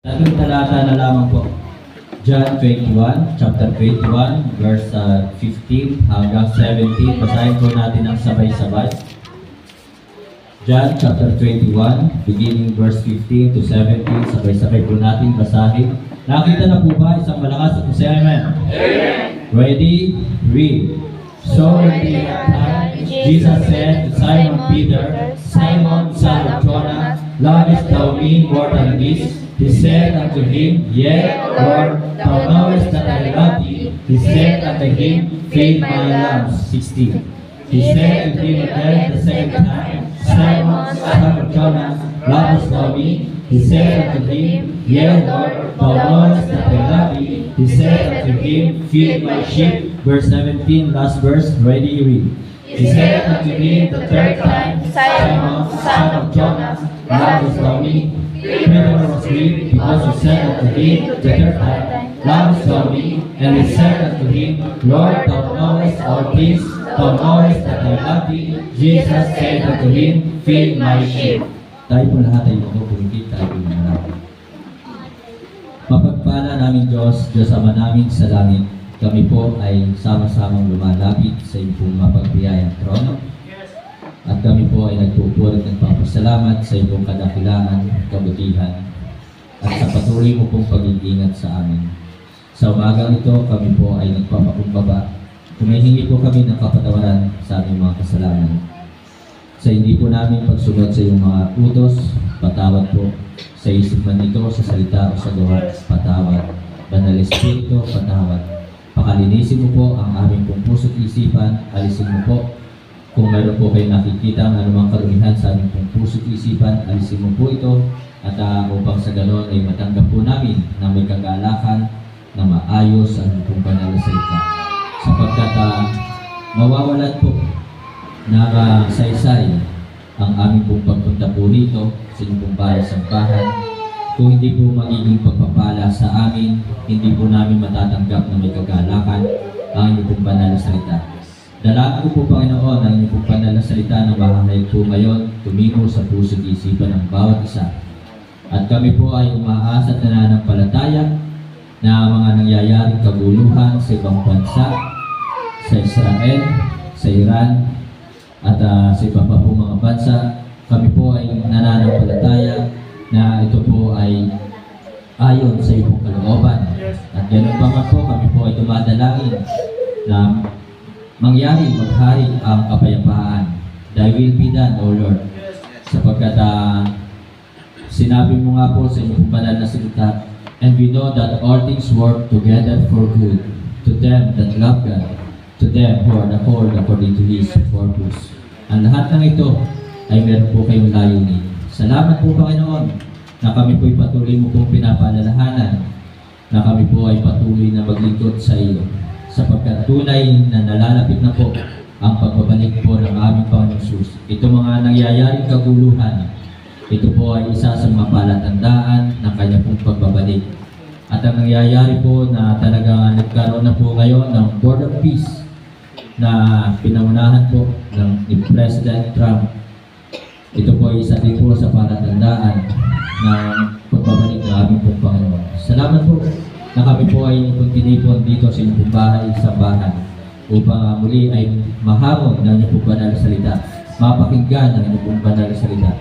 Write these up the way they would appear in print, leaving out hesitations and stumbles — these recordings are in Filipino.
Tatlong talata na lamang po. John 21, chapter 21, verse 15 hanggang 17. Basahin po natin ang sabay-sabay. John chapter 21, beginning verse 15 to 17. Sabay-sabay po natin basahin. Nakita na po ba isang malakas at say amen? Amen! Ready? Read. So when they had time, Jesus said to Simon Peter, Simon, son of Jonah, lovest thou me more than this? He said unto him, Yea, Lord, thou knowest that I love thee. He said unto him, Feed my lambs. 16. He said to him again the second time, Simon, son of Jonah, lovest thou me? He said unto him, Yea, Lord, thou knowest that I love thee. He said unto him, Feed my sheep. Verse 17, last verse, ready, read. He said unto him the third time, Simon, son of Jonah, lovest thou me? Peter was grieved because he said unto him the third time, lovest thou me? And he said unto him, Lord, thou knowest all things, thou knowest that I love thee. Jesus said unto him, Feed my sheep. Tayo po lahat ay magpupulipit, tayo po manalangin. Mapagpala namin Diyos, Diyos Ama namin sa langit, kami po ay sama-samang lumalapit sa iyong pong mapagpiyayang trono. At kami po ay nagpupuri at nagpapasalamat sa iyong kadakilaan, kabutihan, at sa patuloy mo pong pag-iingat sa amin. Sa umagang ito, kami po ay nagpapakumbaba. Humihingi po kami ng kapatawaran sa aming mga kasalanan. Sa hindi po namin pagsunod sa iyong mga utos, patawad po. Sa isip man ito, sa salita o sa gawa, patawad. Banal Espiritu, patawad. Pakalinisin mo po ang aming pong puso't isipan, alisin mo po. Kung mayroon po kayo nakikita ang anumang karumihan sa aming pong puso't isipan, alisin mo po ito. At upang sa ganon ay matanggap po namin na may kagalakan na maayos ang pong banal na salita. Sapagkat mawawalan po na saysay ang aming pong pagpunta po rito sa inyong pong bahay-sambahan. Kung hindi po magiging pagpapala sa amin, hindi po namin matatanggap na may kagalakan ang inyong pong banal na salita. Dalangin ko po, Panginoon, ang inyong pong banal na salita na mahahayag po ngayon, tumingo sa puso't isipan ng bawat isa. At kami po ay umaasa at nananampalataya na mga nangyayaring kaguluhan sa ibang bansa, sa Israel, sa Iran, at sa iba pa po mga bansa. Kami po ay nananampalataya na ito po ay ayon sa iyong kalooban. At ganoon pa man po, kami po ay dumadalangin na mangyari maghari ang kapayapaan. Thy will be done, O Lord. Sapagkat sinabi mo nga po sa inyong banal na salita, and we know that all things work together for good to them that love God, to them who are the called according to His purpose. Ang lahat ng ito ay meron po kayong layunin. Salamat po, Panginoon, na kami po ay patuloy mo pong pinapaalalahanan, na kami po ay patuloy na maglingkod sa iyo, sapagkat tunay na nalalapit na po ang pagbabalik po ng aming Panginoon Jesus. Ito mga nangyayaring kaguluhan, ito po ay isa sa mga palatandaan ng kanya pong pagbabalik. At ang nangyayari po na talagang nagkaroon na po ngayon ng Board of Peace na pinangunahan po ni President Trump. Ito po ay isa din po sa palatandaan ng pagbabalik ng aming pong Panginoon. Salamat po na kami po ay tinipon dito sa inyong bahay sa bahan upang muli ay mahamon ng inyong banal na salita, mapakinggan ng inyong banal na salita.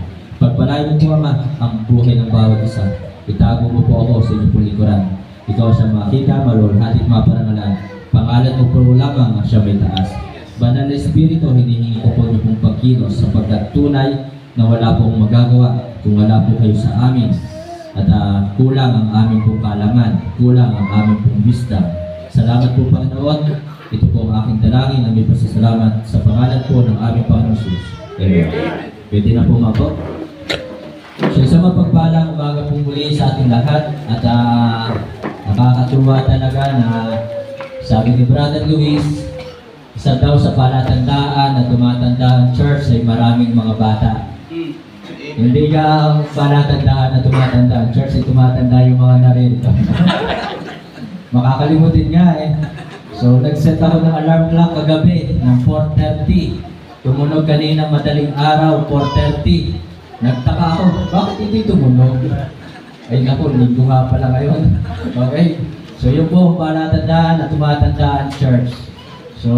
Pagpalain mo po, Ama, ang buhay ng bawat isa. Itago mo po ako sa inyong likuran. Ikaw sa makita, malulhati at maparangalan. Pangalan mo po lamang ang siya may taas. Banal na Espiritu, hinihingi ko po niyo pong pagkilos sapagkat tunay na wala pong magagawa kung wala po kayo sa amin. At kulang ang aming pong kaalaman, kulang ang aming pong wisdom. Salamat po, Panginoon. Ito po ang aking dalangin na may pasasalamat sa pangalan po ng aming Panginoon Jesus. Amen. Pwede na po mga po. So sa mapagpalang umaga pong muli sa ating lahat at nakakatuwa talaga na sabi ni Brother Luis, isa daw sa palatandaan na tumatanda ang church ay maraming mga bata. Hindi ka ang palatandaan na tumatanda ang church ay tumatanda yung mga naririto. Makakalimutin nga eh. So nag-set ako ng alarm clock kagabi ng 4:30. Tumunog kanina madaling araw, 4:30. Nagtaka ako, bakit hindi tumunog? Ay naku, linggo nga pala ngayon. Okay? So yun po, palatandaan at tumatandaan church. So,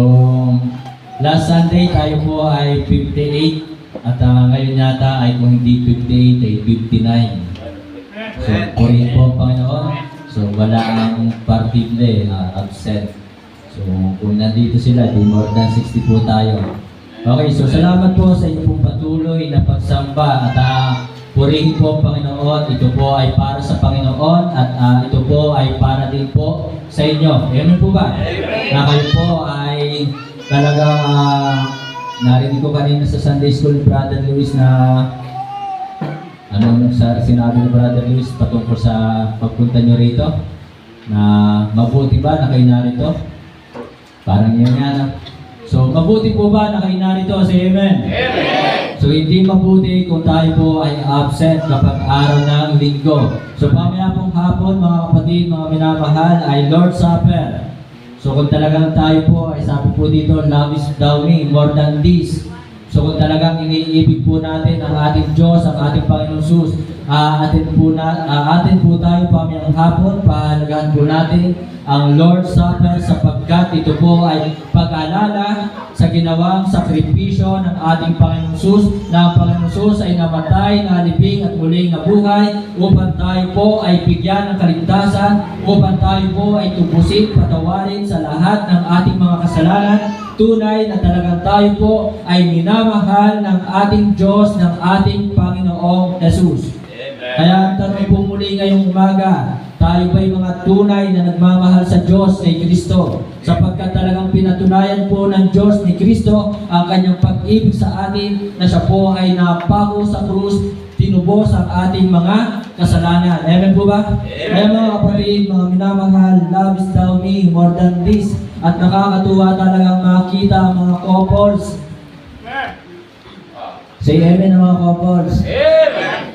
last Sunday tayo po ay 58 at ngayon yata ay kung hindi 58 ay 59. So, purihin po Panginoon. So, wala ang partible absent. So, kung nandito sila, di more than 60 po tayo. Okay, so salamat po sa inyong patuloy na pagsamba at purihin po Panginoon. Ito po ay para sa Panginoon at ito po ay para din po sa inyo. Amen po ba? Na kayo po ay talagang narinig ko kanina sa Sunday School, Brother Luis, na sinabi ni Brother Luis patungkol sa pagpunta nyo rito, na mabuti ba na kayo narito? Parang yun nga. So, mabuti po ba na kayo narito? Say amen. Amen. So, hindi mabuti kung tayo po ay absent kapag araw ng linggo. So, mamaya pong hapon, mga kapatid, mga minamahal, ay Lord's Supper. So, kung talagang tayo po, ay sabi po dito, love is thou me, more than this. So, kung talagang iniibig po natin ang ating Diyos, ang ating Panginoon Jesus, atin po tayo pamayang hapon, pahalagahan po natin ang Lord's Supper sapagkat ito po ay pag-alala sa ginawang sakripisyo ng ating Panginoon Jesus, na ang Panginoon Jesus ay namatay, nalibing at muling nabuhay upang tayo po ay bigyan ng kaligtasan, upang tayo po ay tubusin, patawarin sa lahat ng ating mga kasalanan. Tunay na talagang tayo po ay minamahal ng ating Diyos, ng ating Panginoong Jesus. Kaya tanong po muli ngayong umaga, tayo ba'y mga tunay na nagmamahal sa Diyos kay Kristo? Sapagkat talagang pinatunayan po ng Diyos ni Kristo ang kanyang pag-ibig sa atin, na siya po ay napako sa krus, tinubos ang ating mga kasalanan. Amen po ba? Kaya mga kapatid, mga minamahal, love is thou me more than this. At nakakatuwa talagang makita ang mga couples. Say amen ang mga couples. Amen!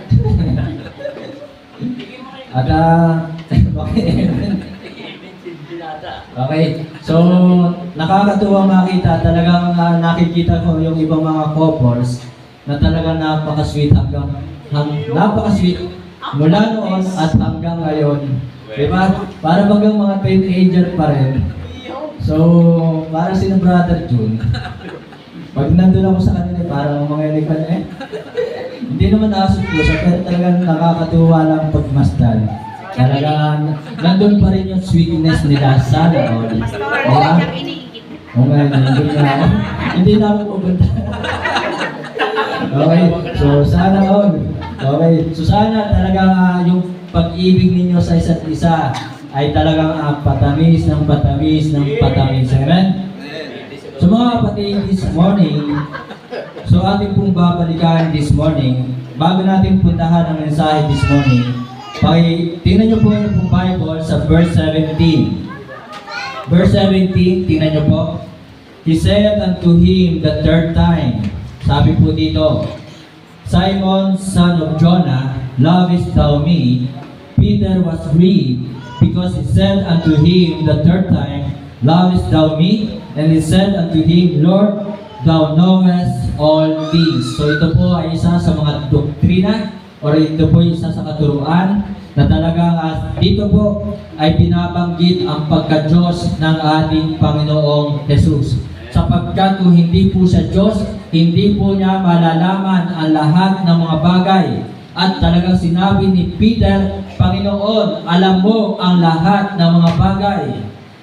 At okay, so nakakatuwa makita, talagang nakikita ko yung ibang mga couples na talagang napaka-sweet napaka-sweet mula noon at hanggang ngayon. Diba? Para bagang mga teenager pa rin. So, para si Brother June, pag nandun ako sa kanila, parang mga elikon hindi naman nakasuklusa, pero talagang nakakatuwa lang pagmasdan. Talagang nandun pa rin yung sweetness nila. Sana all. Diba? Oo nga, hindi na ako pupunta. Okay, so sana all. Okay, so sana talagang yung pag-ibig ninyo sa isa't isa ay talagang patamis ng patamis ng patamis. Amen? So mga kapatid, this morning, so ating pong babalikan this morning, bago natin puntahan ang mensahe this morning, tingnan nyo po yung pong Bible sa verse 17. Verse 17, tingnan nyo po. He said unto him the third time, sabi po dito, Simon, son of Jonah, lovest thou me? Peter was grieved, because he said unto him the third time, lovest thou me? And he said unto him, Lord, thou knowest all things. So ito po ay isa sa mga doktrina, or ito po ay isa sa katuruan, na talagang dito po ay binabanggit ang pagka-Diyos ng ating Panginoong Jesus. Sapagkat kung hindi po siya Diyos, hindi po niya malalaman ang lahat ng mga bagay. At talagang sinabi ni Peter, Panginoon, alam mo ang lahat ng mga bagay.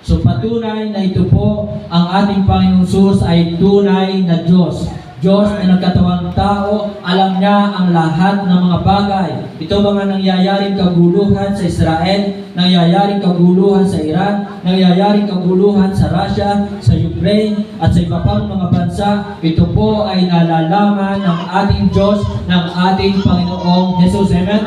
So patunay na ito po, ang ating Panginoong Jesus ay tunay na Diyos. Diyos na nagkatawang tao, alam niya ang lahat ng mga bagay. Ito mga nangyayaring kaguluhan sa Israel, nangyayaring kaguluhan sa Iran, nangyayaring kaguluhan sa Russia, sa Ukraine, at sa iba pang mga bansa, ito po ay nalalaman ng ating Diyos, ng ating Panginoong Jesus. Amen?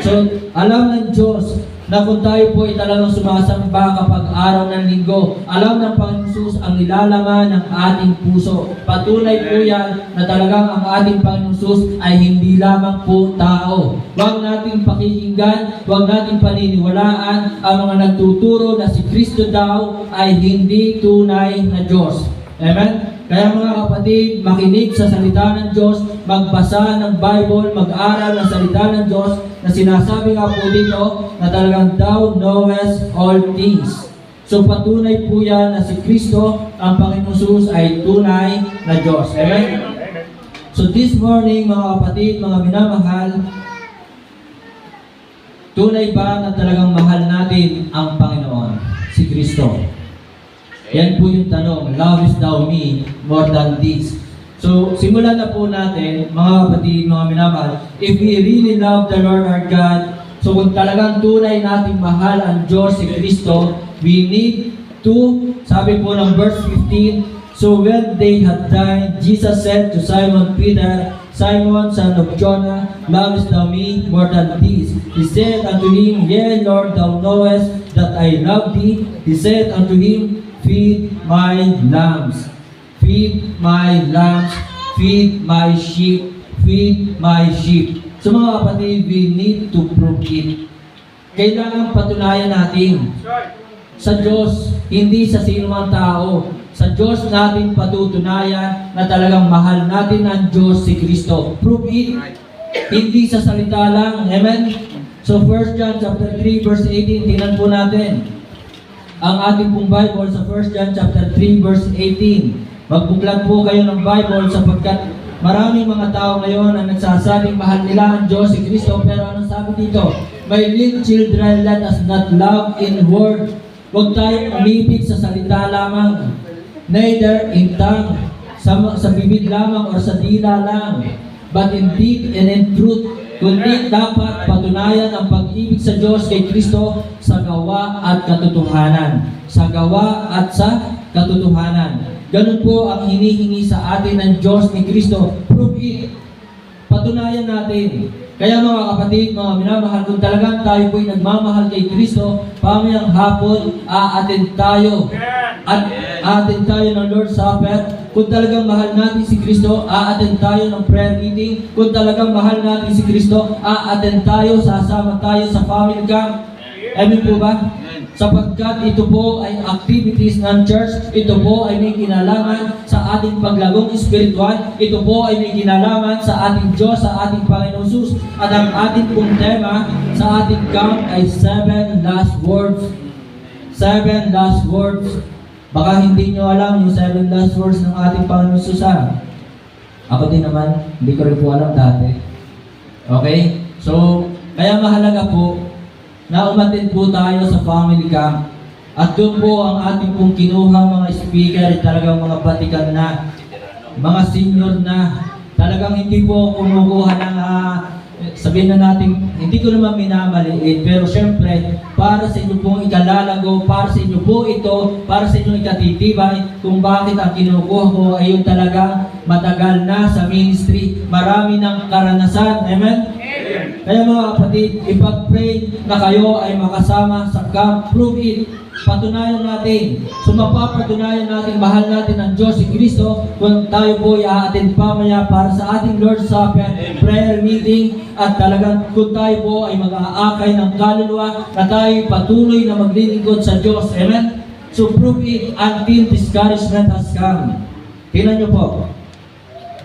So, alam ng Diyos na kung tayo po ay talagang sumasamba kapag araw ng linggo, alam ng Panginoon Jesus ang nilalaman ng ating puso. Patunay po yan na talagang ang ating Panginoon Jesus ay hindi lamang po tao. Huwag nating pakikinggan, huwag nating paniniwalaan ang mga nagtuturo na si Kristo daw ay hindi tunay na Diyos. Amen? Kaya mga kapatid, makinig sa salita ng Diyos, magbasa ng Bible, mag-aral ng salita ng Diyos na sinasabi nga po dito na talagang thou knowest all things. So patunay po yan na si Kristo, ang Panginoon Jesus ay tunay na Diyos. Amen? So this morning mga kapatid, mga minamahal, tunay ba na talagang mahal natin ang Panginoon, si Kristo? Yan po yung tanong, lovest thou me more than this? So, simulan na po natin, mga kapatid, mga minamahal, if we really love the Lord our God, so kung talagang tunay nating mahal ang Diyos, si Kristo, we need to, sabi po ng verse 15, so when they had died, Jesus said to Simon Peter, Simon, son of Jonah, lovest thou me more than this? He said unto him, Yea, Lord, thou knowest that I love thee. He said unto him, feed my lambs, feed my lambs, feed my sheep, feed my sheep. So mga kapatid, we need to prove it. Kailangan patunayan natin sa Diyos, hindi sa sinumang tao. Sa Diyos natin patutunayan na talagang mahal natin ang Diyos, si Kristo. Prove it. Hindi sa salita lang. Amen? So 1 John chapter 3 verse 18, tingnan po natin ang ating pong Bible sa 1 John chapter 3 verse 18. Magbuklat po kayo ng Bible sapagkat maraming mga tao ngayon ang nagsasabing mahal nila ang Diyos, si Kristo, pero anong sabi dito? My little children, let us not love in word. Huwag tayong umibig sa salita lamang, neither in tongue, sa bibig lamang or sa dila lang, but in deed and in truth. Kundi dapat patunayan ang pag-ibig sa Diyos kay Kristo sa gawa at katotohanan. Sa gawa at sa katotohanan. Ganun po ang hinihingi sa atin ng Diyos ni Kristo. Prove it. Patunayan natin. Kaya mga kapatid, mga minamahal, kung talagang tayo po'y nagmamahal kay Kristo, pamayang hapon, aattend tayo. At aattend tayo ng Lord's Supper. Kung talagang mahal natin si Kristo, aattend tayo ng prayer meeting. Kung talagang mahal natin si Kristo, aattend tayo, sasama tayo sa family camp. Amen po ba? Sapagkat ito po ay activities ng church, ito po ay may kinalaman sa ating paglagong espiritual, ito po ay may kinalaman sa ating Diyos, sa ating Panginoon Jesus. At ang ating pong tema sa ating camp ay 7 last words. 7 last words. Baka hindi nyo alam yung 7 last words ng ating Panginoon Jesus. Ako din naman, hindi ko rin po alam dati. Okay? So, kaya mahalaga po na umattend po tayo sa family camp. At doon po ang ating pong kinuha mga speaker, talagang mga batikan na, mga senior na, talagang hindi po kumukuha ng, sabihin na natin, hindi ko naman minamaliit, pero syempre, para sa inyo pong ikalalago, para sa inyo po ito, para sa inyo ikatitibay, kung bakit ang kinukuha ko ay yung talagang matagal na sa ministry, marami ng karanasan. Amen? Kaya mga kapatid, ipag-pray na kayo ay makasama sa camp. Prove it. Patunayan natin. So mapapatunayan natin, mahal natin ang Diyos, si Kristo, kung tayo po i-attend pamaya para sa ating Lord's Supper, prayer meeting, at talagang kung tayo po ay mag-aakay ng kaluluwa, na tayo patuloy na maglilingkod sa Diyos. Amen? So prove it until discouragement has come. Tingnan nyo po.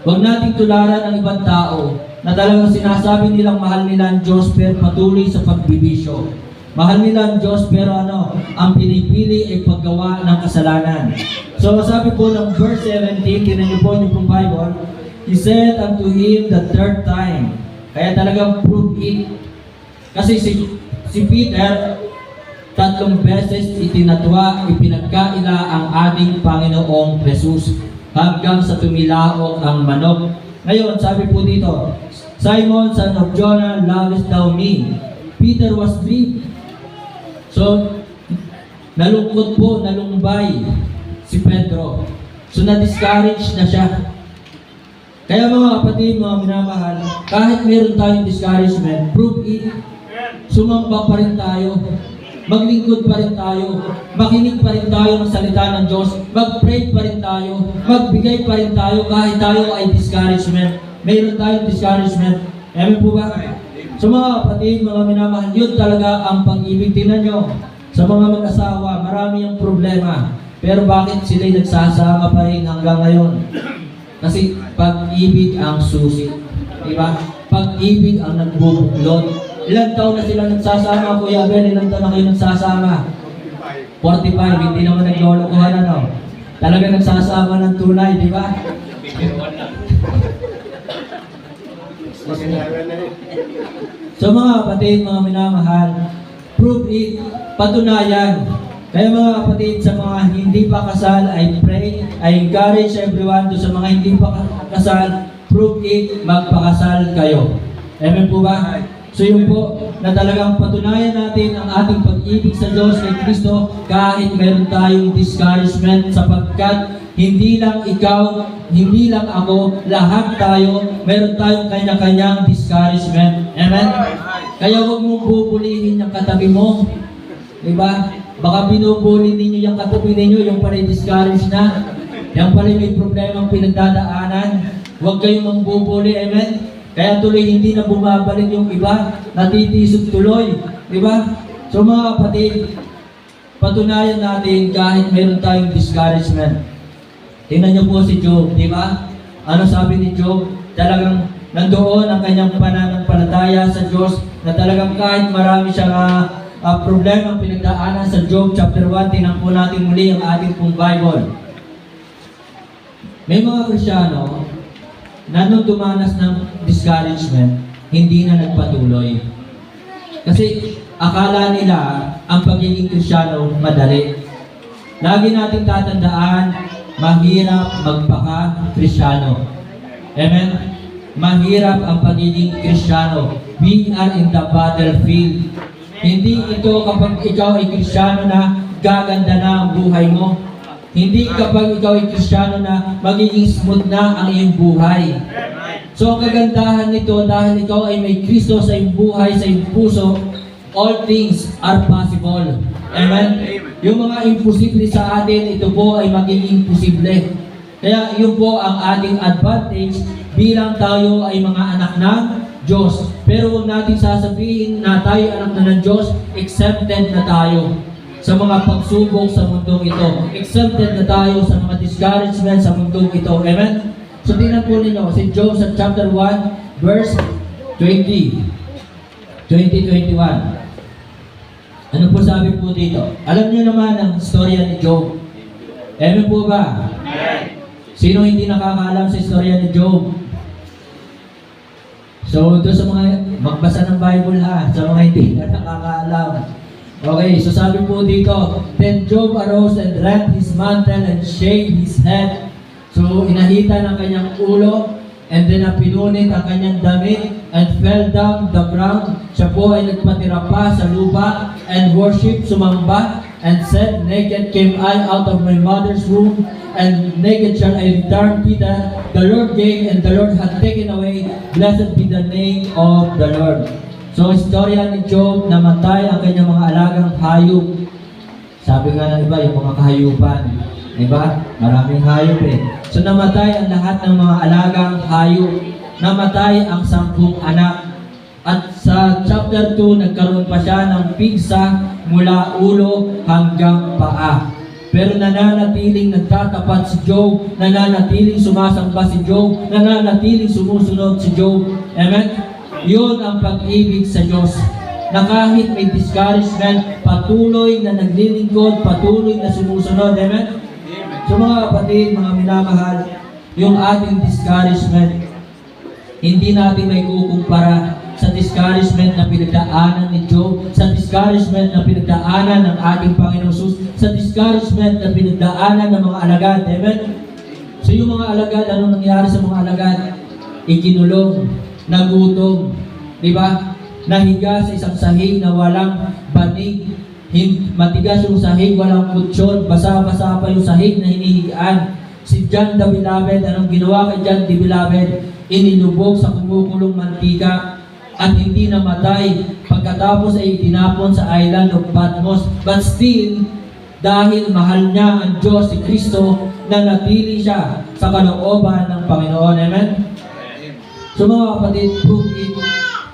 Huwag nating tularan ang ibang tao na talagang sinasabi nilang mahal nila ang Diyos pero patuloy sa pagbibisyo. Mahal nila ang Diyos pero ang pinipili ay paggawa ng kasalanan. So sabi po ng verse 17, tinan niyo po yung Bible, He said unto him the third time. Kaya talagang prove it. Kasi si Peter, 3 beses itinatwa, ipinagkaila ang ating Panginoong Jesus hanggang sa tumilaok ang manok. Ngayon, sabi po dito, Simon, son of Jonah, lovest thou me? Peter was grieved. So, nalungkot po, nalumbay si Pedro. So, na-discourage na siya. Kaya mga kapatid, mga minamahal, kahit meron tayong discouragement, prove it. Sumamba pa rin tayo. Maglingkod pa rin tayo. Makinig pa rin tayo ng salita ng Diyos. Mag-pray pa rin tayo. Magbigay pa rin tayo kahit tayo ay discouragement. Mayroon tayong discouragement. Amen po ba? So mga kapatid, mga minamahal, yun talaga ang pag-ibig. Tingnan nyo, sa mga mag-asawa, marami ang problema. Pero bakit sila'y nagsasama pa rin hanggang ngayon? Kasi pag-ibig ang susi. Diba? Pag-ibig ang nagbubuklod. Ilang taon na sila nagsasama, Kuya Abel? Ilang taon na kayo nagsasama? 45, hindi naman naglolokohan, ano? Talaga nagsasama ng tunay, di ba? So mga kapatid, mga minamahal, prove it, patunayan. Kaya mga kapatid, sa mga hindi pa kasal, I pray, I encourage everyone to sa mga hindi pa kasal, prove it, magpakasal kayo. Amen po ba? So yun po, na talagang patunayan natin ang ating pag-ibig sa Diyos kay Kristo kahit meron tayong discouragement sapagkat hindi lang ikaw, hindi lang ako, lahat tayo, meron tayong kanya-kanyang discouragement. Amen? Kaya huwag mong bubulihin yung katabi mo. Diba? Baka binubuli ninyo yung katabi ninyo, yung pala discouraged na. Yung pala may problemang pinagdadaanan. Huwag kayong mangbubuli. Amen? Kaya tuloy hindi na bumabalik yung iba, natitisog tuloy. Diba? So mga kapatid, patunayan natin kahit meron tayong discouragement. Tingnan niyo po si Job, di ba? Ano sabi ni Job? Talagang nandoon ang kanyang pananampalataya sa Diyos na talagang kahit marami siyang problema ang pinagdaanan sa Job chapter 1, tingnan po natin muli ang ating pong Bible. May mga Kristyano na nung dumanas ng discouragement, hindi na nagpatuloy. Kasi akala nila ang pagiging Kristyano madali. Lagi nating tatandaan, mahirap magpaka-Kristyano. Amen? Mahirap ang pagiging Kristyano. We are in the battlefield. Hindi ito kapag ikaw ay Kristyano na gaganda na ang buhay mo. Hindi kapag ikaw ay Kristyano na magiging smooth na ang iyong buhay. So ang kagandahan nito dahil ikaw ay may Kristo sa iyong buhay, sa iyong puso, all things are possible. Amen? Yung mga imposible sa atin, ito po ay magiging posible. Kaya yun po ang ating advantage bilang tayo ay mga anak ng Diyos. Pero huwag natin sasabihin na tayo anak na ng Diyos, accepted na tayo sa mga pagsubok sa mundong ito. Accepted na tayo sa mga discouragement sa mundong ito. Amen? So tingnan po ninyo, si Job sa chapter 1, verse 20, 21. Ano po sabi po dito? Alam niyo naman ang storya ni Job. Amen po ba? Sino hindi nakakaalam sa storya ni Job? So, doon sa mga magbasa ng Bible ha, sa mga hindi na nakakaalam. Okay, so sabi po dito, then Job arose and rent his mantle and shaved his head. So, inahita ng kanyang ulo, and then pinunit ang kanyang damit, and fell down the ground. Siya po ay nagpatira pa sa lupa, and worship, sumamba, and said, naked came I out of my mother's womb, and naked shall I return thither. The Lord gave, and the Lord hath taken away. Blessed be the name of the Lord. So, istorya ni Job, namatay ang kanyang mga alagang hayop. Sabi nga ng iba, yung mga kahayupan. Diba? Maraming hayop eh. So, namatay ang lahat ng mga alagang hayop. Namatay ang 10 anak. At sa chapter 2, nagkaroon pa siya ng pigsa mula ulo hanggang paa. Pero nananatiling nagtatapat si Job, nananatiling sumasamba si Job, nananatiling sumusunod si Job. Amen? Yun ang pag-ibig sa Diyos. Na kahit may discouragement, patuloy na naglilingkod, patuloy na sumusunod. Amen? So mga kapatid, mga minamahal, yung ating discouragement, hindi natin may kukumpara sa discouragement na pinagdaanan ni Job, sa discouragement na pinagdaanan ng ating Panginoon Jesus, sa discouragement na pinagdaanan ng mga alagad. Amen? So yung mga alagad, anong nangyari sa mga alagad? Ikinulong, nagutom, di ba? Nahiga sa isang sahig na walang banig, matigas yung sahig, walang kutsyon, basa-basa pa yung sahig na hinihigaan. Si John the Beloved, anong ginawa kay John the Beloved? Inilubog sa kumukulong mantika at hindi namatay. Pagkatapos ay itinapon sa island of Patmos. But still, dahil mahal niya ang Diyos, si Kristo, nanatili siya sa kalooban ng Panginoon. Amen? So mga kapatid, prove it.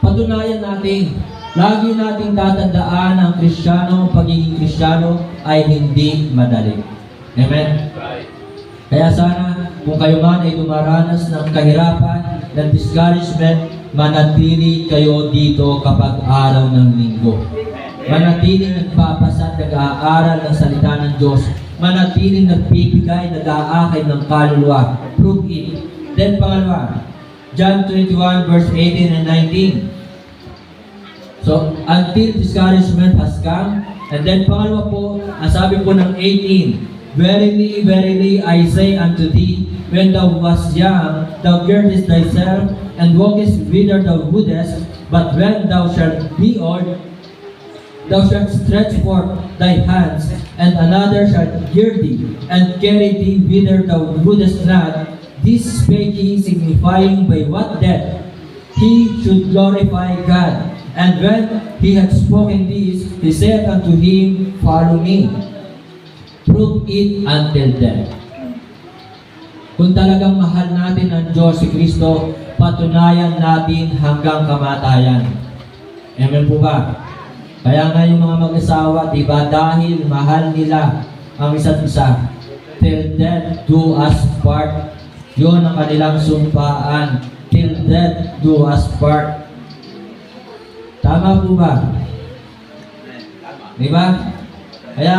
Patunayan natin. Lagi nating tatandaan ang Kristiyano, pagiging Kristiyano ay hindi madali. Amen? Kaya sana, kung kayo man ay dumaranas ng kahirapan, ng discouragement, manatili kayo dito kapag araw ng linggo. Manatiling nagpapasa, nag-aaral ng salita ng Diyos. Manatiling nagpipigay, nag-aakay ng kaluluwa. Prove it. Then pangalawa, John 21 verse 18 and 19. So, until discouragement has come. And then pangalawa po, ang sabi po ng 18, Verily, verily, I say unto thee, when thou wast young, thou girdest thyself, and walkest whither thou wouldest, but when thou shalt be old, thou shalt stretch forth thy hands, and another shall gird thee, and carry thee whither thou wouldest not. This spake he, signifying by what death he should glorify God. And when he had spoken this, he said unto him, Follow me. Prove it until death. Kung talagang mahal natin ang Diyos si Kristo, patunayan natin hanggang kamatayan. Amen po ba? Kaya nga yung mga mag-asawa, diba, dahil mahal nila ang isa't isa, till death do us part. Yun ang kanilang sumpaan. Till death do us part. Tama po ba? Diba? Kaya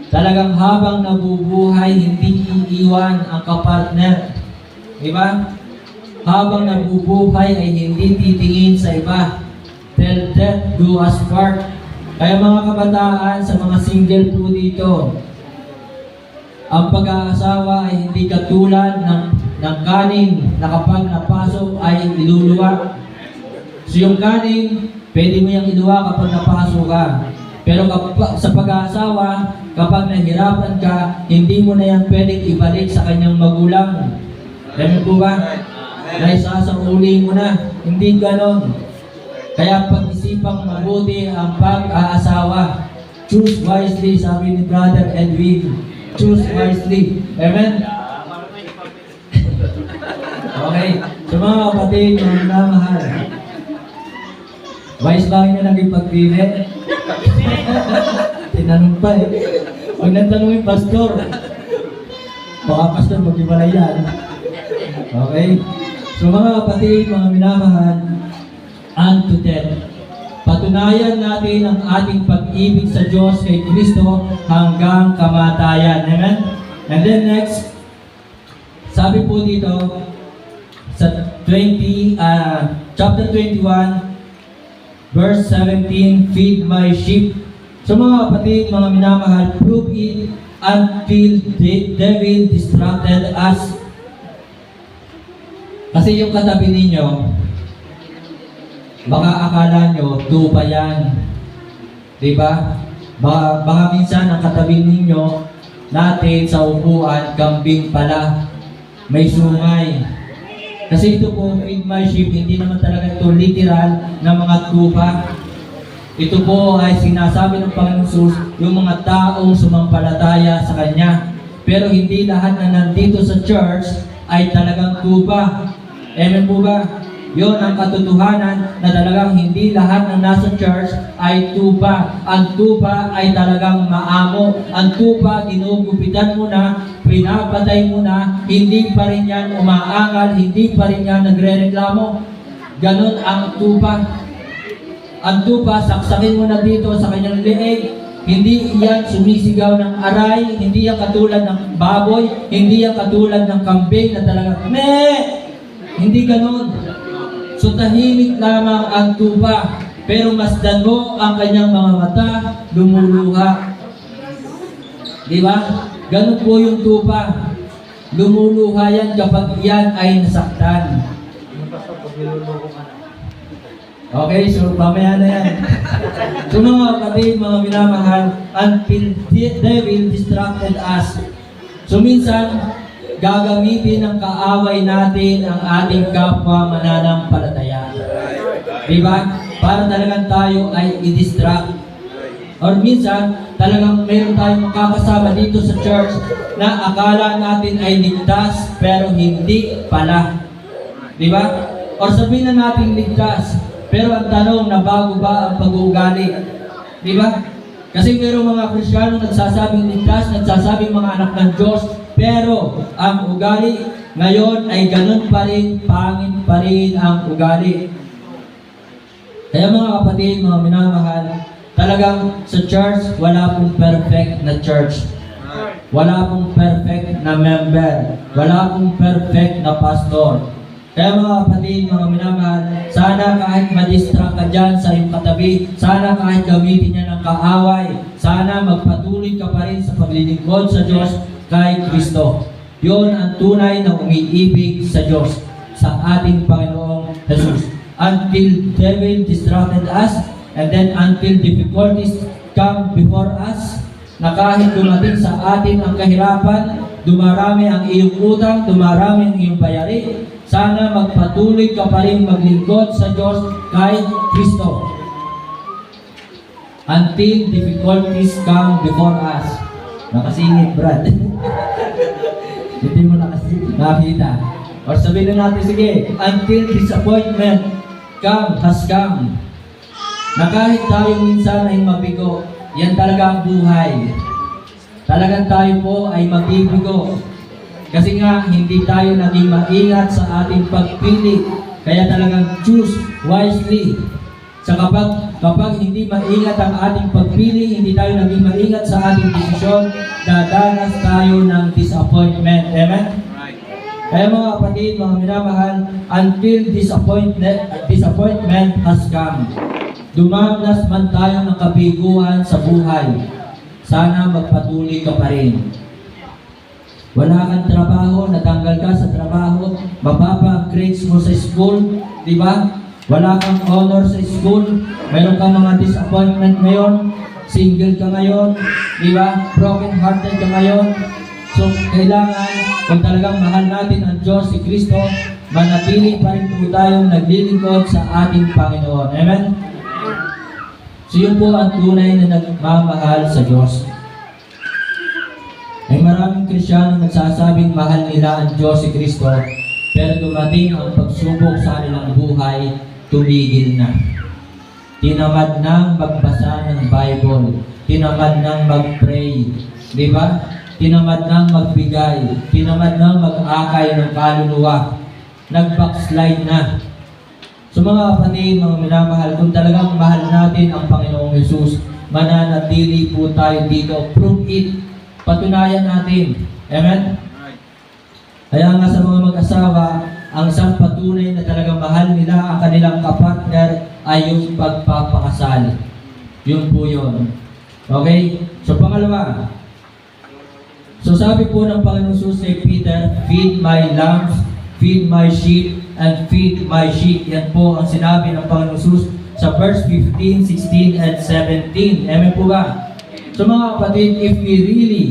talagang habang nabubuhay, hindi iiwan ang kapartner. Diba? Habang nabubuhay ay hindi titingin sa iba. Till death do us part. Kaya mga kabataan, sa mga single po dito, ang pag-aasawa ay hindi katulad ng kanin na kapag napasok ay iluluwa. So yung kanin, pwede mo yung iluwa kapag napasok ka. Pero sa pag-aasawa, kapag nahirapan ka, hindi mo na yan pwedeng ibalik sa kanyang magulang. Amen po ba? Naisasauli mo na. Hindi ganon. Kaya pag-isipang mabuti ang pag-aasawa. Choose wisely, sabi ni Brother Edwin. Choose wisely. Amen? Okay. So mga kapatid, mga minamahal, wise ba kayo na naging pagpili? Tinanong pa eh. Huwag nang tanongin, pastor. Baka pastor, mag-iwalay yan. Okay? So mga kapatid, mga minamahal, unto death. Patunayan natin ang ating pag-ibig sa Diyos kay Kristo hanggang kamatayan. Amen? And then next, sabi po dito, sa chapter 21, verse 17, feed my sheep. So mga kapatid, mga minamahal, prove it until the devil distracted us. Kasi yung katabi ninyo, baka akala nyo, tupa yan. Diba? Baka minsan ang katabi ninyo natin sa upuan, kambing pala. May sungay. Kasi ito po, feed my sheep, hindi naman talaga ito literal na mga tupa. Ito po ay sinasabi ng Panginoon Jesus, yung mga taong sumampalataya sa Kanya. Pero hindi lahat na nandito sa church ay talagang tupa. Amen po ba? Yun ang katotohanan na talagang hindi lahat ng nasa church ay tupa. Ang tupa ay talagang maamo. Ang tupa, ginugupitan mo na, pinapatay mo na, hindi pa rin yan umaangal, hindi pa rin yan nagre-reklamo. Ganon ang tupa. Ang tupa, saksakin mo na dito sa kanyang leeg. Hindi yan sumisigaw ng aray, hindi yan katulad ng baboy, hindi yan katulad ng kambing na talagang hindi ganon. So tahimik lamang ang tupa, pero masdan mo ang kanyang mga mata, lumuluha. Di ba? Ganon po yung tupa. Lumuluha yan kapag yan ay nasaktan. Okay, so mamaya na yan. So mga kapatid, mga minamahal, until the devil distracted us. So minsan, gagamitin ng kaaway natin ang ating kapwa mananampalataya. Diba? Para talagang tayo ay i-distract. Or minsan, talagang mayroon tayong makakasama dito sa church na akala natin ay ligtas, pero hindi pala. Diba? Or sabihin na natin ligtas, pero ang tanong na bago ba ang pag-uugali? Diba? Kasi mayroong mga Kristiyano nagsasabing ligtas, nagsasabing mga anak ng Diyos, pero ang ugali ngayon ay ganun pa rin, pangit pa rin ang ugali. Kaya mga kapatid, mga minamahal, talagang sa church, wala pong perfect na church. Wala pong perfect na member. Wala pong perfect na pastor. Kaya mga kapatid, mga minamahal, sana kahit ma-distract ka dyan sa iyong katabi, sana kahit gamitin niya ng kaaway, sana magpatuloy ka pa rin sa paglilingkod sa Diyos kay Kristo. Yun ang tunay na umiibig sa Diyos, sa ating Panginoong Jesus. Until devil distracted us, and then until difficulties come before us, na kahit dumating sa atin ang kahirapan, dumarami ang iyong utang, dumarami ang iyong bayari, sana magpatuloy ka pa rin maglingkod sa Diyos kay Kristo. Until difficulties come before us. Nakasingit, Brad. Hindi mo nakita. Or sabihin na natin, sige, until disappointment has come. Na kahit tayo minsan ay mabigo, yan talaga ang buhay. Talagang tayo po ay mabibigo. Kasi nga, hindi tayo naging maingat sa ating pagpili. Kaya talagang choose wisely. Sa kapag hindi maingat ang ating pagpili, hindi tayo naging maingat sa ating desisyon, dadanas tayo ng disappointment. Amen? Kaya mga kapatid, mga minamahal, until disappointment has come. Dumanas man tayo ng kabiguan sa buhay, sana magpatuloy ka pa rin. Wala kang trabaho, natanggal ka sa trabaho, mababa ang grades mo sa school, di ba? Wala kang honor sa school, mayroon kang mga disappointment ngayon, single ka ngayon, di ba? Broken hearted ka ngayon. So, kailangan, kung talagang mahal natin ang Diyos, si Kristo, manatili pa rin po tayong naglilingkod sa ating Panginoon. Amen? So, yun po ang tunay na nagmamahal sa Diyos. Ay maraming Kristiyano nagsasabing mahal nila ang Diyos, si Kristo, pero dumating ang pagsubok sa kanilang buhay, tumigil na. Tinamad nang magbasa ng Bible, tinamad nang mag-pray, di ba? Tinamad nang magbigay, tinamad nang mag-akay ng kaluluwa, nag-backslide na. So mga kapatid, mga minamahal, kung talagang mahal natin ang Panginoong Jesus, mananatili po tayo dito. Prove it. Patunayan natin. Amen? Kaya nga sa mga mag-asawa, ang isang patunay na talagang mahal nila ang kanilang kapartner ay yung pagpapakasal. Yun po yun. Okay? So pangalawa, so sabi po ng Panginoon Jesus kay Peter, feed my lambs, feed my sheep, and feed my sheep. Yan po ang sinabi ng Panginoon Jesus sa verse 15, 16, and 17. Amen po ba? So mga kapatid, if we really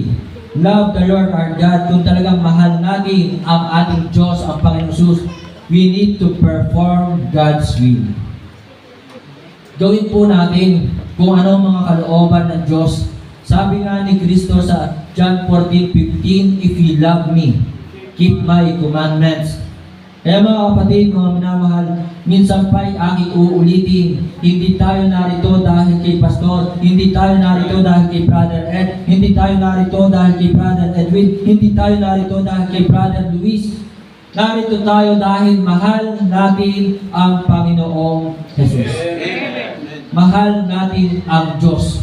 love the Lord our God, kung talagang mahal natin ang ating Diyos, ang Panginoon Jesus, we need to perform God's will. Gawin po natin kung ano mga kalooban ng Diyos. Sabi nga ni Kristo sa John 14:15, if you love me, keep my commandments. Kaya mga kapatid, mga minamahal, minsan pa'y aking uulitin, hindi tayo narito dahil kay Pastor, hindi tayo narito dahil kay Brother Ed, hindi tayo narito dahil kay Brother Edwin, hindi tayo narito dahil kay Brother Luis. Narito tayo dahil mahal natin ang Panginoong Jesus. Mahal natin ang Diyos.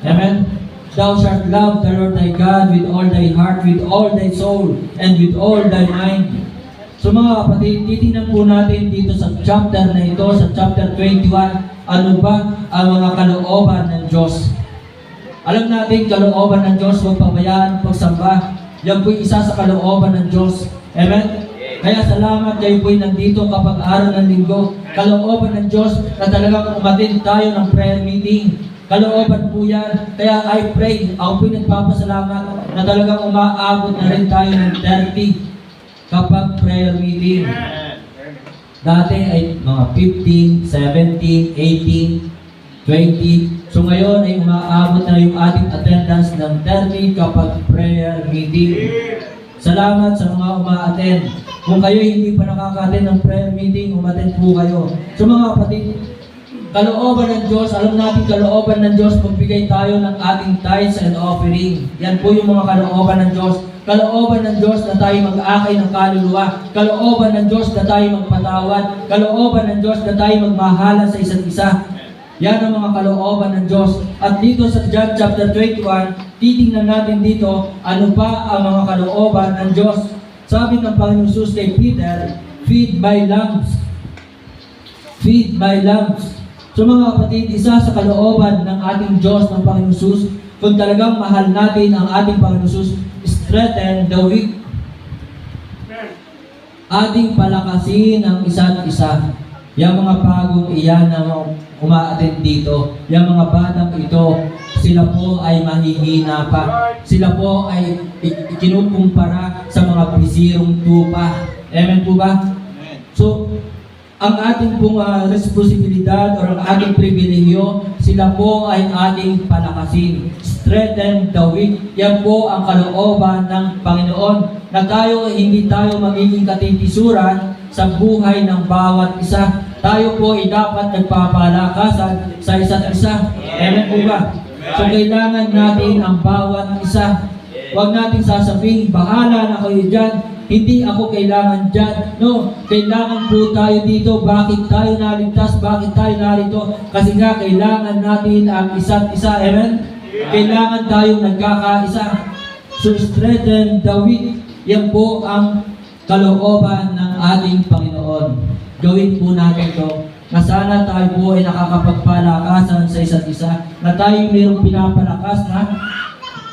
Amen? Thou shalt love the Lord thy God with all thy heart, with all thy soul, and with all thy mind. So mga kapatid, titingnan po natin dito sa chapter na ito, sa chapter 21, ano ba ang mga kalooban ng Diyos. Alam natin, kalooban ng Diyos, huwag pabayaan, pagsamba. Yan po isa sa kalooban ng Diyos. Amen? Kaya salamat kayo po'y nandito kapag araw ng linggo. Kalooban ng Diyos na talagang umatin tayo ng prayer meeting. Kalooban po yan. Kaya I pray, ako po'y nagpapasalamat na talagang umaabot na rin tayo ng 30 kapag prayer meeting. Dati ay mga 15, 17, 18, 20. So ngayon ay umaabot na yung ating attendance ng 30 kapag prayer meeting. Salamat sa mga uma-attend. Kung kayo hindi pa nakaka-attend ng prayer meeting, umattend po kayo. So mga kapatid, kalooban ng Diyos, alam natin kalooban ng Diyos, magbigay tayo ng ating tithes and offering. Yan po yung mga kalooban ng Diyos. Kalooban ng Diyos na tayo mag-aakay ng kaluluwa. Kalooban ng Diyos na tayo magpatawad. Kalooban ng Diyos na tayo magmahalan sa isa't isa. Yan ang mga kalooban ng Diyos. At dito sa John chapter 21, titingnan natin dito ano pa ang mga kalooban ng Diyos. Sabi ng Panginoon Jesus kay Peter, feed my lambs. Feed my lambs. So mga kapatid, isa sa kalooban ng ating Diyos, ng Panginoon Jesus, kung talagang mahal natin ang ating Panginoon Jesus, strengthen the weak. Ating palakasin ang isa't isa. Yung mga bagong iyan na umaattend dito, yung mga batang ito, sila po ay mahihina pa. Sila po ay ikinukumpara sa mga bisirong tupa. Amen po ba? So, ang ating pong responsibilidad o ang ating pribilehiyo, sila po ay ating palakasin. Strengthen the weak. Yan po ang kalooban ng Panginoon na hindi tayo magiging katitisuran sa buhay ng bawat isa. Tayo po ay dapat nagpapalakasan sa isa't isa. Amen po ba? So kailangan natin ang bawat isa. Huwag natin sasabihin, bahala na kayo dyan. Hindi ako kailangan dyan. No, kailangan po tayo dito. Bakit tayo naligtas? Bakit tayo narito? Kasi nga, kailangan natin ang isa't isa. Amen? Kailangan tayo nagkakaisa. So, strengthen the weak. Yan po ang kalooban ng ating Panginoon. Gawin po natin ito. Na sana tayo po ay nakakapagpalakasan sa isa't isa. Na tayo mayroong pinapalakas na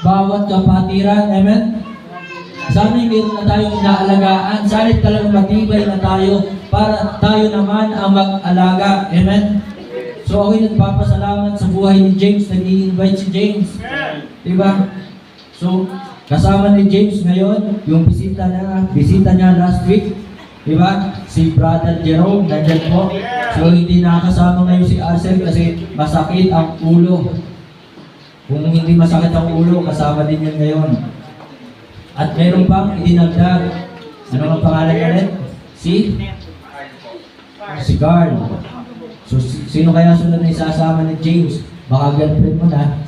bawat kapatiran. Amen? Sana meron na tayong inaalagaan. Sana talagang matibay na tayo para tayo naman ang mag-alaga. Amen? So ako'y nagpapasalamat sa buhay ni James. Nag-i-invite si James. Diba? So, kasama ni James ngayon, yung bisita niya last week. Diba? Si Brother Jerome, nandyan po. So hindi nakasama ngayon si Arcel kasi masakit ang ulo. Kung hindi masakit ang ulo, kasama din yan ngayon. At meron pang idinagdag. Ano ang pangalan niya rin? Si Carl. So, sino kaya sunod na isasama ni James? Baka girlfriend mo na.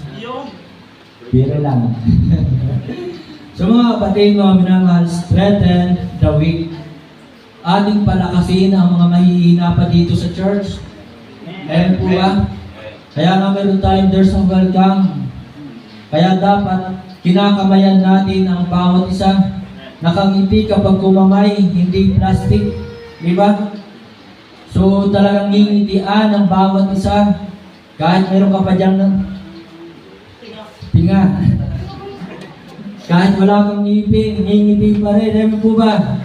Pero lang. So mga kapatid, mga minamahal, strengthen the weak. Ating palakasin ang mga mahihina pa dito sa church. Ayan po ba? Kaya nga meron tayong there's a welcome. Kaya dapat kinakamayan natin ang bawat isa. Nakangiti kapag kumamay, hindi plastic. Diba? So talagang ngingitian ang bawat isa. Kahit meron ka pa dyan ng tinga. Kahit wala kang ngipin, ngingiti pa rin. Alam po ba?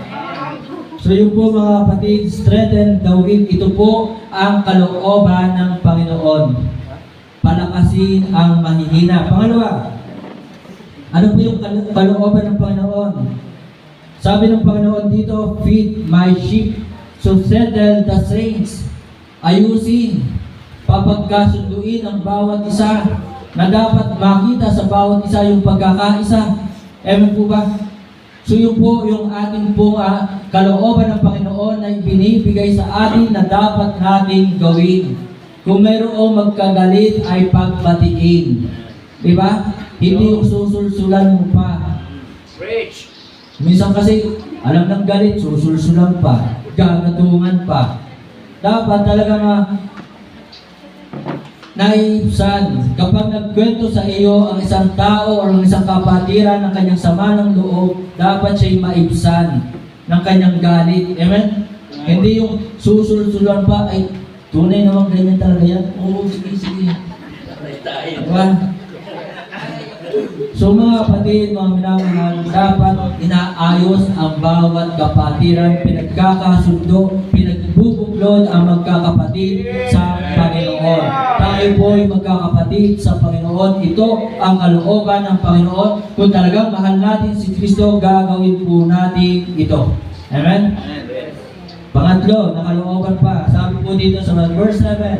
So yun po mga kapatid, strengthen the weak. Ito po ang kalooban ng Panginoon. Palakasin ang mahihina. Pangalawa, ano po yung kalooban ng Panginoon? Sabi ng Panginoon dito, feed my sheep. So settle the saints. Ayusin, papagkasunduin ang bawat isa na dapat makita sa bawat isa yung pagkakaisa. Ewan po ba? So yun po yung ating pong kalooban ng Panginoon na binibigay sa atin na dapat natin gawin. Kung mayroong magkagalit ay pagbatiin. Diba? Hindi yung susulsulan mo pa. Minsan kasi, alam ng galit, susulsulan pa, gagatungan pa. Dapat talagang naibsan. Kapag nagkwento sa iyo ang isang tao o ang isang kapatiran ng kanyang sama ng loob, dapat siya'y maibsan ng kanyang galit. Amen? Hindi yung susulsulan pa, ay tunay naman ganyan talaga yan. Oo, sige. Diba? So mga kapatid, mga minamahal, dapat inaayos ang bawat kapatiran, pinagkakasundo, pinagbubuklod ang magkakapatid sa Panginoon. Tayo po ay magkakapatid sa Panginoon. Ito ang kalooban ng Panginoon. Kung talagang mahal natin si Kristo, gagawin po natin ito. Amen? Pangatlo, nakalooban pa. Sabi po dito sa verse 7.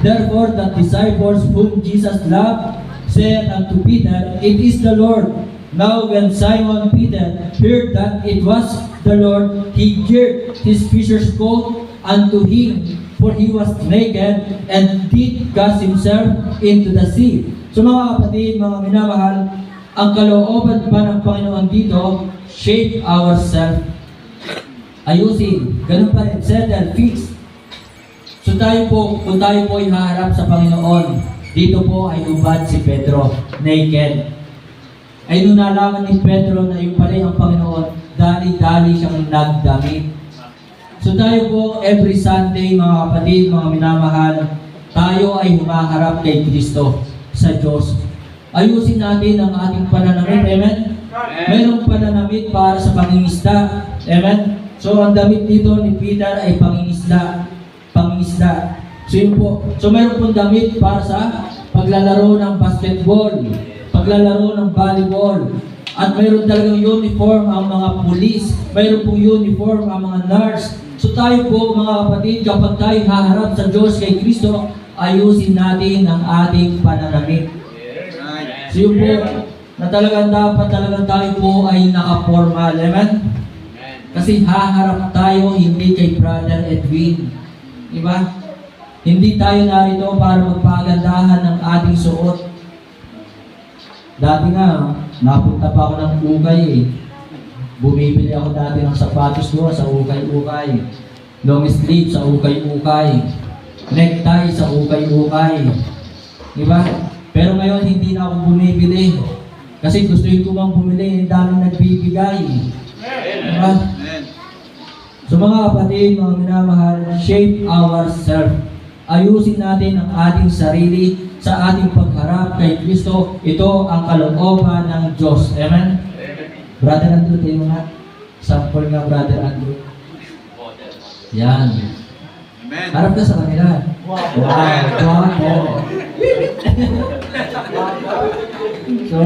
Therefore, the disciples whom Jesus loved said unto Peter, It is the Lord. Now when Simon Peter heard that it was the Lord, he girt his fisher's coat unto him, for he was naked and did cast himself into the sea. So mga kapatid, mga minamahal, ang kalooban ba ng Panginoon dito, shape ourselves, ayusin, ganun pa rin, settle, fix. So tayo po, kung tayo po ay haharap sa Panginoon, dito po ay ubad si Pedro, naked. Ay nung nalaman ni Pedro na yung pala ang Panginoon, dali-dali siyang nagdamit. So tayo po, every Sunday, mga kapatid, mga minamahal, tayo ay humaharap kay Kristo sa Diyos. Ayusin natin ang ating pananamit, amen? Mayroong pananamit para sa pangingisda, amen? So ang damit dito ni Peter ay pangingisda. So yun po. So mayroon pong damit para sa paglalaro ng basketball, paglalaro ng volleyball, at mayroon talagang uniform ang mga pulis, mayroon pong uniform ang mga nurse. So tayo po mga kapatid, kapag tayo haharap sa Diyos kay Kristo, ayusin natin ang ating pananamit. So yun po, na talagang dapat talagang tayo po ay naka-formal. Amen? Kasi haharap tayo hindi kay Brother Edwin. Diba? Hindi tayo narito para magpagandahan ng ating suot. Dati nga, napunta pa ako ng ukay eh. Bumibili ako dati ng sapatos ko sa ukay-ukay. Long sleeve sa ukay-ukay. Necktie sa ukay-ukay. Diba? Pero ngayon, hindi na ako bumibili. Kasi gusto ko bang bumili, ang daming nagbibigay. Diba? So mga kapatid, mga minamahal, shape ourselves. Ayusin natin ang ating sarili sa ating pagharap kay Kristo. Ito ang kalooban ng Diyos. Amen? Brother Andrew, tayo nga. Sample nga, Brother Andrew. Yan. Amen. Harap ka sa kanila. Wow. So,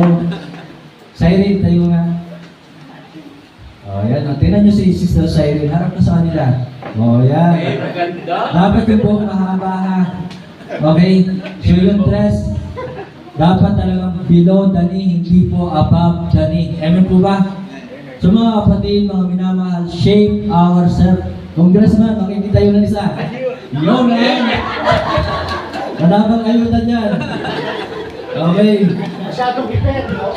Cyril, tayo nga. Yan. Tingnan nyo si Sister Cyril. Harap ka sa kanila. Yan. Dapat yung buhok mahaba ha. Okay? So yung dress, dapat talagang below the knee, hindi po above the knee. Amen po ba? So mga kapatid, mga minamahal, shape ourselves. Congressman, makikita yun ng isa. Yun na yan. Manabang ayutan yan. Okay. Masyadong ipet, no?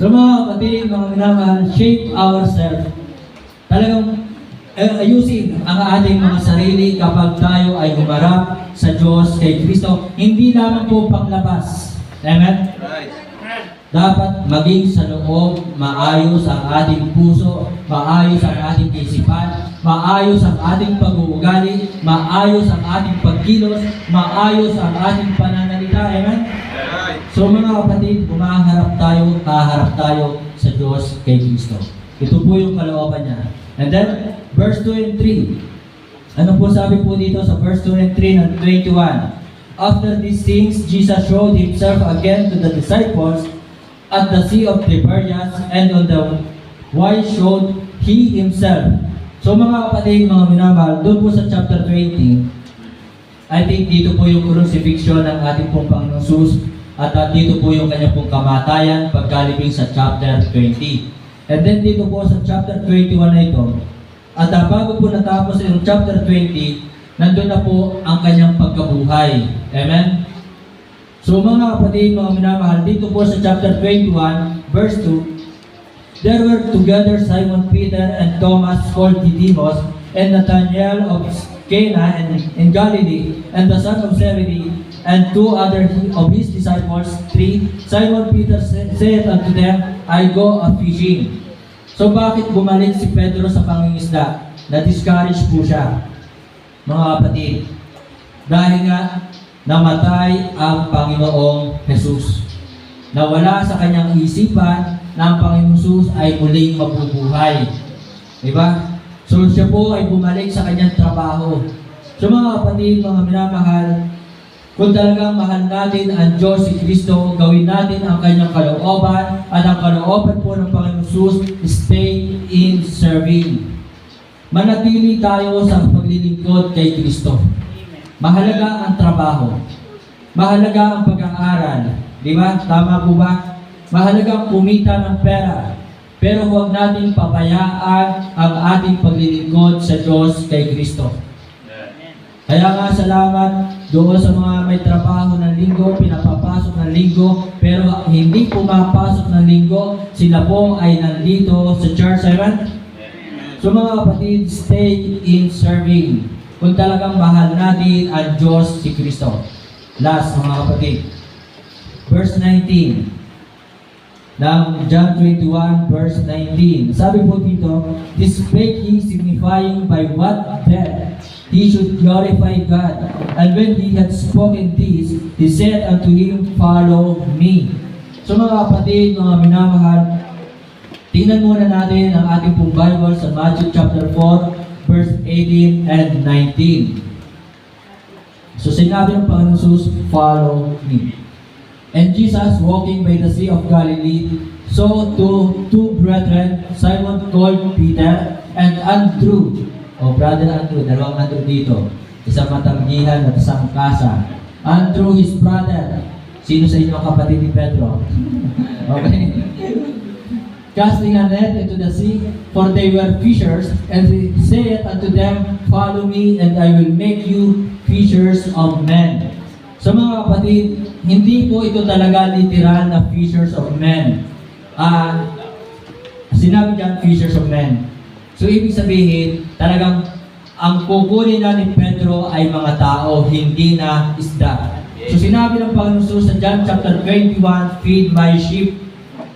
So mga kapatid, mga minamahal, shape ourselves. Talagang ayusin ang ating mga sarili kapag tayo ay humarap sa Diyos kay Kristo. Hindi lamang po panglabas. Amen? Right. Dapat maging sa loob, maayos ang ating puso, maayos ang ating isipan, maayos ang ating pag-uugali, maayos ang ating pagkilos, maayos ang ating pananalita. Amen? Right. So mga kapatid, haharap tayo sa Diyos kay Kristo. Ito po yung kalooban niya. And then, verse 2 and 3. Ano po sabi po dito sa verse 2 and 3 ng 21? After these things, Jesus showed himself again to the disciples at the Sea of Tiberias, and on the why showed he himself. So mga kapatid, mga minamahal, doon po sa chapter 20, I think dito po yung crucifixion ng ating pong Panginoon Jesus, at dito po yung kanyang pong kamatayan pagkalibing sa chapter 20. And then dito po sa chapter 21 na ito, at bago po natapos yung chapter 20, nandun na po ang kanyang pagkabuhay. Amen? So mga kapatid, mga minamahal, dito po sa chapter 21, verse 2, there were together Simon Peter and Thomas called Didymus, and Nathanael of Cana in Galilee, and the son of Zebedee, and two other of his disciples, 3. Simon Peter said unto them, I go a fishing. So bakit bumalik si Pedro sa pangingisda? Na-discourage po siya, mga kapatid. Dahil nga, namatay ang Panginoong Jesus. Nawala sa kanyang isipan na ang Panginoong Jesus ay muling mabubuhay. Diba? So siya po ay bumalik sa kanyang trabaho. So mga kapatid, mga minamahal, kung talagang mahal natin ang Diyos si Kristo, gawin natin ang kanyang kalooban, at ang kalooban po ng Panginoong Jesus, stay in serving. Manatili tayo sa paglilingkod kay Kristo. Mahalaga ang trabaho. Mahalaga ang pag-aaral. Di ba? Tama po ba? Mahalaga ang kumita ng pera. Pero huwag natin pabayaan ang ating paglilingkod sa Diyos kay Kristo. Kaya nga salamat doon sa mga may trabaho ng linggo, pinapapasok ng linggo, pero hindi pumapasok ng linggo, sila po ay nandito sa church. Amen? So mga kapatid, stay in serving. Kung talagang mahal natin ang Diyos si Kristo. Last mga kapatid, verse 19 ng John 21 verse 19. Sabi po dito, this spake he signifying by what death he should glorify God. And when he had spoken this, he said unto him, follow me. So mga kapatid, mga minamahal, tingnan muna natin ang ating pong Bible sa Matthew chapter 4 verse 18 and 19. So sinabi ng Panginoon Jesus, follow me. And Jesus, walking by the Sea of Galilee, saw two brethren, Simon called Peter, and Andrew. O brother Andrew, dalawang Andrew dito. Isang matanggihan at isang kasa. Andrew, his brother. Sino sa inyo ang kapatid ni Pedro? Okay. Casting a net into the sea, for they were fishers, and he said unto them, follow me, and I will make you fishers of men. So mga kapatid, hindi po ito talaga literal na fishers of men. Sinabi dyan, fishers of men. So ibig sabihin, talagang ang kukunin na ni Pedro ay mga tao, hindi na isda. So sinabi ng Panginoon Jesus sa John chapter 21, feed my sheep.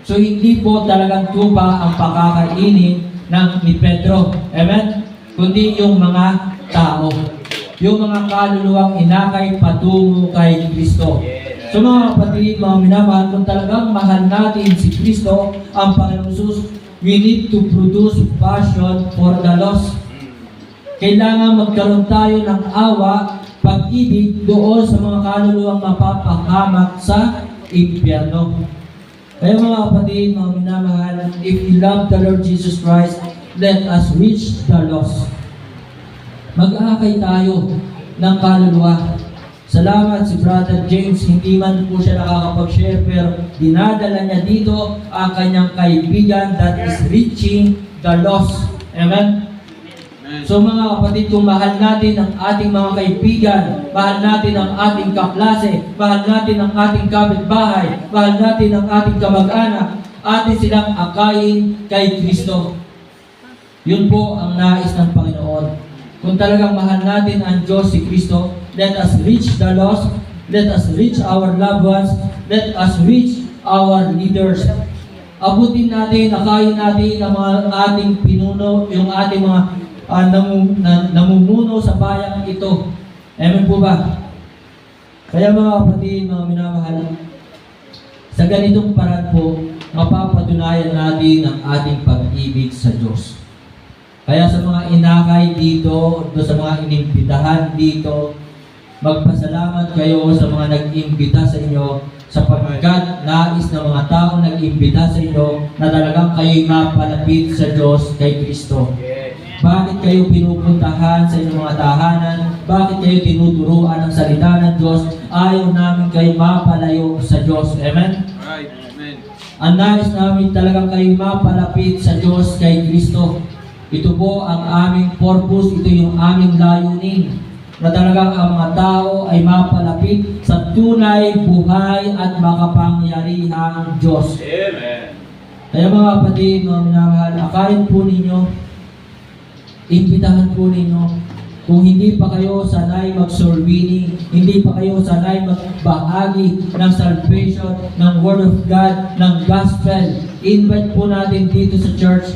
So hindi po talagang tupa ang pakakainin ni Pedro. Amen? Kundi yung mga tao. Yung mga kaluluwang inakay patungo kay Kristo. So mga kapatid, mga minamahal, kung talagang mahal natin si Kristo, ang Panginoon Jesus, we need to produce passion for the lost. Kailangan magkaroon tayo ng awa, pag-ibig doon sa mga kaluluwang mapapahamak sa impyerno. Kaya mga kapatid, mga minamahal, if we love the Lord Jesus Christ, let us reach the lost. Mag-aakay tayo ng kaluluwa. Salamat si Brother James, hindi man po siya nakakapag-share, pero dinadala niya dito ang kanyang kaibigan that is reaching the lost. Amen? So mga kapatid, kung mahal natin ang ating mga kaibigan, mahal natin ang ating kaklase, mahal natin ang ating kapitbahay, mahal natin ang ating kamag-anak, atin silang akayin kay Kristo. Yun po ang nais ng Panginoon. Kung talagang mahal natin ang Diyos si Kristo, let us reach the lost, let us reach our loved ones, let us reach our leaders. Abutin natin, akayin natin ang mga ating pinuno, yung ating mga namumuno sa bayang ito. Amen po ba? Kaya mga kapatid, mga minamahal, sa ganitong paraan po, mapapatunayan natin ang ating pag-ibig sa Diyos. Kaya sa mga inakay dito, sa mga inimbitahan dito, magpasalamat kayo sa mga nag-imbita sa inyo, sapagkat nais ng mga tao nag-imbita sa inyo na talagang kayo'y mapalapit sa Diyos kay Kristo. Bakit kayo pinupuntahan sa inyong mga tahanan? Bakit kayo tinuturuan ng salita ng Diyos? Ayaw namin kayo mapalayo sa Diyos. Amen? Right. Amen. Ang nais namin talagang kayo mapalapit sa Diyos kay Kristo. Ito po ang aming purpose, ito yung aming layunin. Na talagang ang mga tao ay mapalapit sa tunay, buhay at makapangyarihang Diyos. Amen. Kaya mga kapatid, mga minamahal, akayin po ninyo, imbitahan po ninyo, kung hindi pa kayo sanay mag-soul winning, hindi pa kayo sanay magbahagi ng salvation, ng Word of God, ng Gospel, invite po natin dito sa church.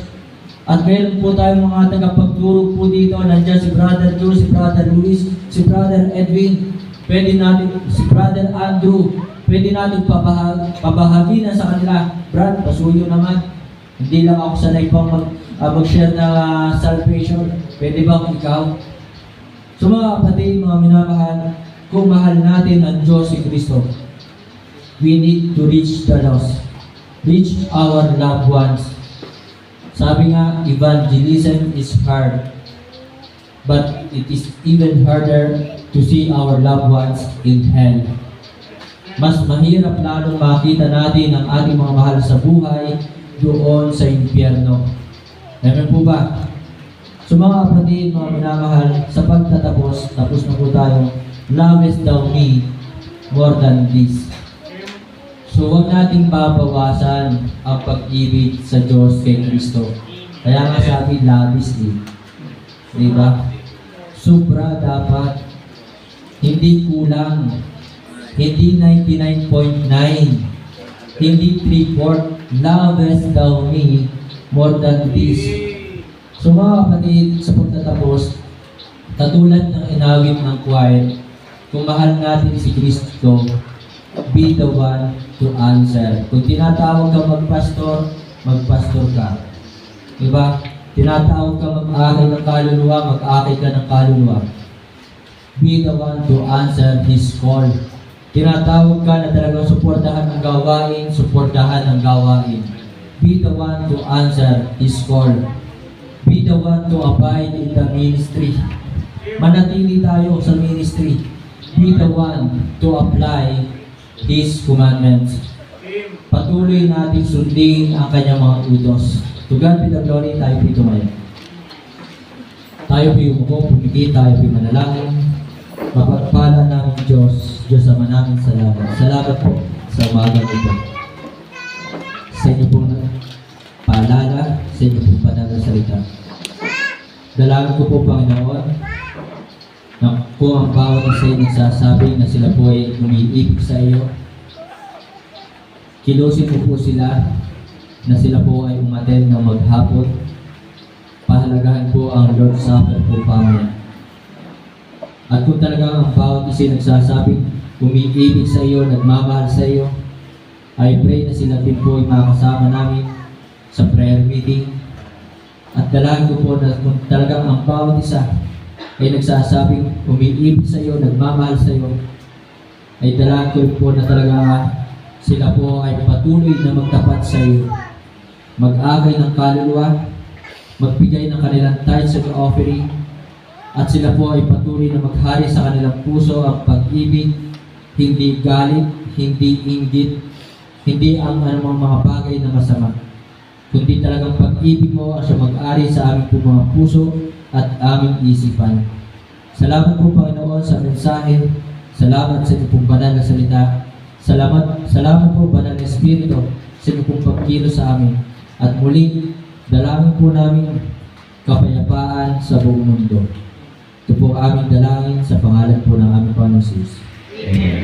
At meron po tayong mga tagapagturo po dito. Nandiyan si Brother Drew, si Brother Luis, si Brother Edwin. Pwede natin, si Brother Andrew. Pwede natin pabahagi na sa kanila. Brad, pasuyo naman. Hindi lang ako sanay pang mag-share na salvation. Pwede bang ikaw? So mga kapatid, mga minamahal, kung mahal natin ang Diyos si Kristo, we need to reach the lost. Reach our loved ones. Sabi nga, evangelism is hard, but it is even harder to see our loved ones in hell. Mas mahirap lalong makita natin ang ating mga mahal sa buhay doon sa impyerno. Amen po ba? So mga kapatid, mga minamahal, sa pagtatapos, tapos na po tayo, lovest thou me more than this. So huwag nating babawasan ang pag-ibig sa Diyos kay Kristo. Kaya nga sabi, lavishly. Diba? Sobra dapat. Hindi kulang. Hindi 99.9. Hindi 3/4. Lovest thou me more than this. So mga kapatid, sa pagtatapos, katulad ng inawit ng choir, kung mahal natin si Kristo, be the one to answer. Kung tinatawag ka magpastor, magpastor ka. Diba? Tinatawag ka mag-akay ng kaluluwa, mag-akay ka ng kaluluwa. Be the one to answer His call. Tinatawag ka na talagang suportahan ang gawain, suportahan ang gawain. Be the one to answer His call. Be the one to abide in the ministry. Manatili tayo sa ministry. Be the one to apply His commandments. Patuloy natin sundin ang kanyang mga utos. To God be the glory, tayo po tumayo. Tayo po umuko, pumigit, tayo po manalangin. Mapagpala namin Diyos, Diyos Ama namin salamat. Salamat po sa umagang ito. Sa inyo pong paalala, sa inyo pong pananasalita. Dalangin ko po, Panginoon, na kung ang bawat isa ay nagsasabi na sila po ay umiibig sa iyo, kilusin mo po sila na sila po ay umattend ng maghapon. Pahalagahan po ang Lord's Supper po pamaya. At kung talagang ang bawat isa nagsasabing umiibig sa iyo, nagmamahal sa iyo, I pray na sila din po ay makasama namin sa prayer meeting. At dalangin ko po na kung talagang ang bawat isa ay nagsasabing umiibig sa iyo, nagmamahal sa iyo, ay dalangin ko po na talaga sila po ay patuloy na magtapat sa iyo, mag-agay ng kaluluwa, magbigay ng kanilang tithes and offering, at sila po ay patuloy na maghari sa kanilang puso ang pag-ibig, hindi galit, hindi inggit, hindi ang anumang mga bagay na masama, kundi talagang pag-ibig mo ang siya mag-ari sa aming po mga puso at aming isipan. Salamat po, Panginoon, sa mensahe. Salamat sa inyong pong banal na salita. Salamat po, Banal na Espiritu, sa inyong pong pagkilos sa amin. At muli, dalangin po namin kapayapaan sa buong mundo. Ito po aming dalangin sa pangalan po ng aming Panginoon Jesus. Amen.